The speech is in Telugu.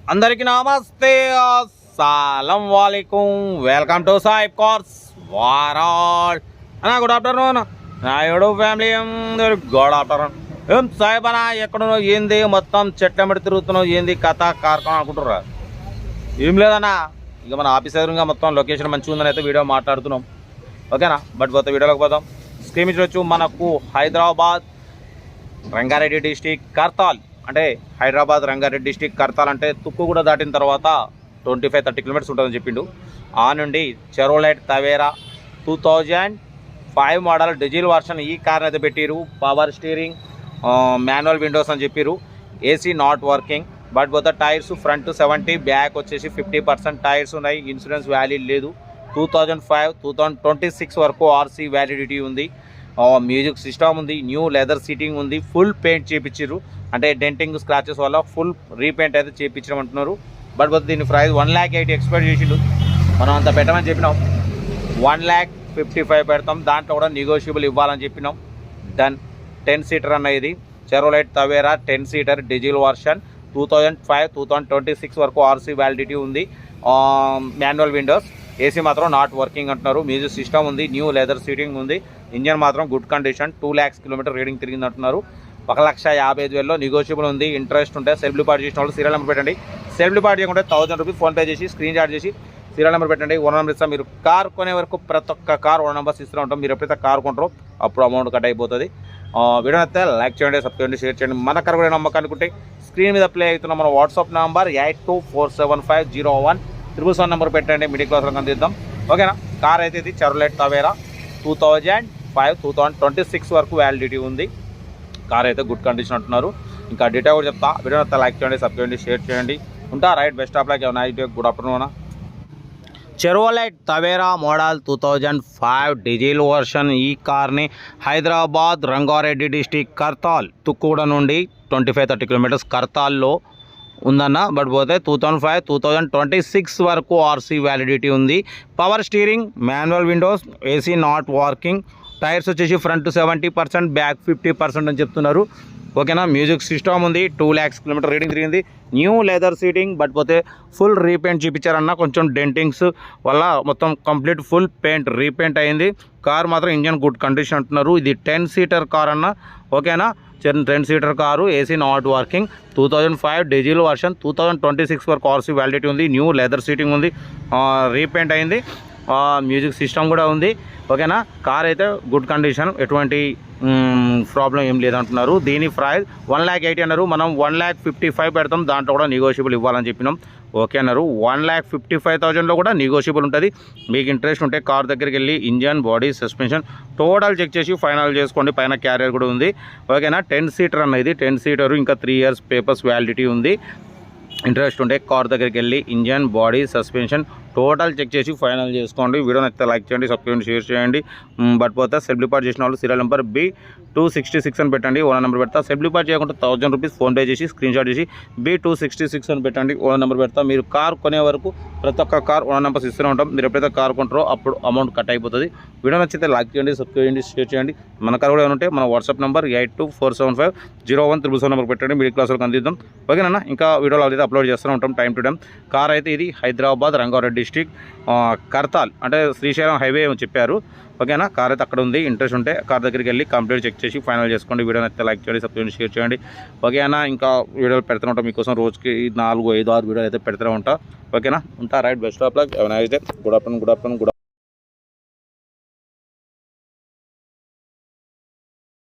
అందరికీ నమస్తే, అస్సలం వాలేకుం. వెల్కమ్ టు సాయిబ్ కార్స్ వారాల్ అన్నా. గుడ్ ఆఫ్టర్నూన్ నా యూట్యూబ్ ఫ్యామిలీ అందరు. Good afternoon. ఏం సాయిబ్ అన్నా ఎక్కడున్నావు, ఏంది మొత్తం చెట్ల మీద తిరుగుతున్నావు, ఏంది కథ కార్ఖానా అనుకుంటుర్రా? ఏం లేదన్నా, ఇక మన ఆఫీస్ ఎదురుగా మొత్తం లొకేషన్ మంచిగా ఉందని అయితే వీడియో మాట్లాడుతున్నాం. ఓకేనా, బట్ పోతే వీడియోలోకి పోదాం. స్క్రీన్ చూడొచ్చు, మనకు హైదరాబాద్ రంగారెడ్డి డిస్టిక్ కర్తాల్, అంటే హైదరాబాద్ రంగారెడ్డి డిస్టిక్ కర్తాల్ అంటే తుక్కుగూడ దాటిన తర్వాత 25-30 కిలోమీటర్స్ ఉంటుందని చెప్పిండు. ఆ నుండి చెరోలైట్ తవేరా 2005 మోడల్ డీజిల్ వర్షన్ ఈ కార్ అయితే పెట్టిరు. పవర్ స్టీరింగ్, మాన్యువల్ విండోస్ అని చెప్పిరు. ఏసీ నాట్ వర్కింగ్, బట్ పోతే టైర్స్ ఫ్రంట్ 70, బ్యాక్ వచ్చేసి 50% టైర్స్ ఉన్నాయి. ఇన్సూరెన్స్ వ్యాలిడ్ లేదు. 2005-2026 వరకు ఆర్సీ వ్యాలిడిటీ ఉంది. మ్యూజిక్ సిస్టమ్ ఉంది, న్యూ లెదర్ సీటింగ్ ఉంది, ఫుల్ పెయింట్ చేయించారు. అంటే డెంటింగ్ స్క్రాచెస్ వల్ల ఫుల్ రీపెయింట్ అయితే చేయించమంటున్నారు. బట్ దీని ప్రైస్ 1,80,000 ఎక్స్పెక్ట్ చేసిండు. మనం అంత పెట్టమని చెప్పినాం, 1,55,000 పెడతాం. దాంట్లో కూడా నెగోషియబుల్ ఇవ్వాలని చెప్పినాం. డన్. 10 సీటర్ అన్న ఇది Chevrolet Tavera 10 seater diesel version. 2005-2026 వరకు ఆర్సీ వ్యాలిడిటీ ఉంది. మాన్యువల్ విండోస్, ఏసీ మాత్రం నాట్ వర్కింగ్ అంటున్నారు. మ్యూజిక్ సిస్టమ్ ఉంది, న్యూ లెదర్ సీటింగ్ ఉంది. ఇంజన్ మాత్రం good condition. 2 lakhs kilometer reading తిరిగింది అంటున్నారు. 1,55,000 నెగోషియబుల్ ఉంది. ఇంట్రెస్ట్ ఉంటే సెల్ఫ్ డిపాజిట్ చేసిన వాళ్ళు సీరియల్ నెంబర్ పెట్టండి. సెల్ఫ్ డిపాజిట్ చేయకుంటే 1000 రూపీస్ ఫోన్పే చేసి స్క్రీన్ షాట్ చేసి సీరియల్ నెంబర్ పెట్టండి. ఓనర్ నెంబర్ ఇస్తాం. మీరు కార్ కొనే వరకు ప్రతి ఒక్క కార్ ఓనర్ నెంబర్స్ ఇస్తూ ఉంటాం. మీరు ఎప్పుడైతే కార్ కొంటారో అప్పుడు అమౌంట్ కట్ అయిపోతుంది. వీడియో అయితే లైక్ చేయండి, సబ్స్క్రైబ్ చేయండి, షేర్ చేయండి. మన కార్ కూడా నమ్మకం అనుకుంటే స్క్రీన్ మీద ప్లే అవుతున్న మన వాట్సాప్ నెంబర్ 8247501777 నెంబర్ పెట్టండి. మిడిల్ క్లాస్లో అందిద్దాం. ఓకేనా. కార్ అయితే ఇది చెరోలైట్ తవేరా 2005-2026 వరకు వ్యాలిడిటీ ఉంది. కార్ అయితే గుడ్ కండిషన్ అంటున్నారు. ఇంకా డీటెయిల్ కూడా చెప్తా. వీడియో అయితే లైక్ చేయండి, సబ్స్క్రైబ్ చేయండి, షేర్ చేయండి. ఉంటా right. Best of like. Night. Good afternoon. చెరోలైట్ Tavera model 2005 diesel version ఈ కార్ని హైదరాబాద్ రంగారెడ్డి డిస్టిక్ కర్తాల్ తుక్కుగూడ నుండి 25-30 కిలోమీటర్స్ కర్తాల్లో ఉందన్న. బట్ పోతే 2005-2026 వరకు ఆర్సీ వ్యాలిడిటీ ఉంది. Power steering, manual windows, AC not working, tyres వచ్చేసి ఫ్రంట్ 70%, బ్యాక్ 50% అని చెప్తున్నారు. ఓకేనా. మ్యూజిక్ సిస్టమ్ ఉంది. 2 lakhs కిలోమీటర్ రీడింగ్ తిరిగింది. న్యూ లెదర్ సీటింగ్, బట్ పోతే ఫుల్ రీపెయింట్ చూపించారన్న. కొంచెం డెంటింగ్స్ వల్ల మొత్తం కంప్లీట్ ఫుల్ పెయింట్ రీపెయింట్ అయింది. కార్ మాత్రం ఇంజన్ గుడ్ కండిషన్ అంటున్నారు. ఇది 10 సీటర్ కార్ అన్న. ఓకేనా. 10 seater car, AC not working, 2005 diesel version, 2026 వరకు ఆర్సీ వ్యాలిడిటీ ఉంది. న్యూ లెదర్ సీటింగ్ ఉంది, రీపెయింట్ అయింది. మ్యూజిక్ సిస్టమ్ కూడా ఉంది. ఓకేనా. కార్ అయితే గుడ్ కండిషన్, ఎటువంటి ప్రాబ్లం ఏం లేదంటున్నారు. దీని ప్రైస్ 1,80,000 అన్నారు. మనం 1,55,000 పెడతాం. దాంట్లో కూడా నెగోషియబుల్ ఇవ్వాలని చెప్పినాం. ఓకే అన్నారు. 1,55,000లో కూడా నెగోషియబుల్ ఉంటుంది. మీకు ఇంట్రెస్ట్ ఉంటే కార్ దగ్గరికి వెళ్ళి engine, body, suspension total check చేసి ఫైనల్ చేసుకోండి. పైన క్యారియర్ కూడా ఉంది. ఓకేనా. 10 సీటర్ అన్న ఇది. 10 సీటరు, ఇంకా 3 years పేపర్స్ వ్యాలిడిటీ ఉంది. ఇంట్రెస్ట్ ఉంటే కార్ దగ్గరికి వెళ్ళి engine, body, suspension total check చేసి ఫైనల్ చేసుకోండి. వీడియోని అయితే లైక్ చేయండి, సబ్స్క్రైబ్ షేర్ చేయండి. బట్ పోతే సెల్ఫ్ డిపాజిట్ చేసిన వాళ్ళు సీరియల్ నెంబర్ B266 అని పెట్టండి. ఓనర్ నెంబర్ పెడతా. సెల్ఫ్ డిపాజిట్ చేయకుండా 1000 రూపీస్ ఫోన్పే చేసి స్క్రీన్ షాట్ చేసి B266 అని పెట్టండి. ఓనర్ నెంబర్ పెడతా. మీరు కార్ కొనే వరకు ప్రతి ఒక్క కార్ ఓనర్ నెంబర్స్ ఇస్తూనే ఉంటాం. మీరు ఎప్పుడైతే కార్ కొంటారో అప్పుడు అమౌంట్ కట్ అయిపోతుంది. వీడియో నచ్చితే లైక్ చేయండి, సబ్స్క్రైబ్ చేయండి, షేర్ చేయండి. మన కార్ కూడా ఏమంటే మన వాట్సాప్ నెంబర్ 8247501777 నెంబర్ పెట్టండి. మిడిల్ క్లాస్లో అందిద్దాం. ఓకేనా. ఇంకా వీడియోలో అయితే అప్లోడ్ చేస్తూనే ఉంటాం టైం టు టైం. కార్ అయితే ఇది హైదరాబాద్ రంగారెడ్డి డిస్టిక్ కర్తాల్, అంటే శ్రీశైలం హైవే చెప్పారు. ఓకేనా. కార్ అయితే అక్కడ ఉంది. ఇంట్రెస్ట్ ఉంటే కార్ దగ్గరికి వెళ్ళి కంప్లీట్ చెక్ చేసి ఫైనల్ చేసుకోండి. వీడియోని అయితే లైక్ చేయండి, సబ్స్క్రైబ్ షేర్ చేయండి. ఓకేనా. ఇంకా వీడియోలు పెడుతూనే ఉంటాం మీకోసం. రోజుకి 4, 5, 6 వీడియోలు అయితే పెడుతూనే ఉంటా. ఓకేనా. ఉంటా రైట్. Best of luck. అయితే గుడ్ ఆఫ్టర్నూన్.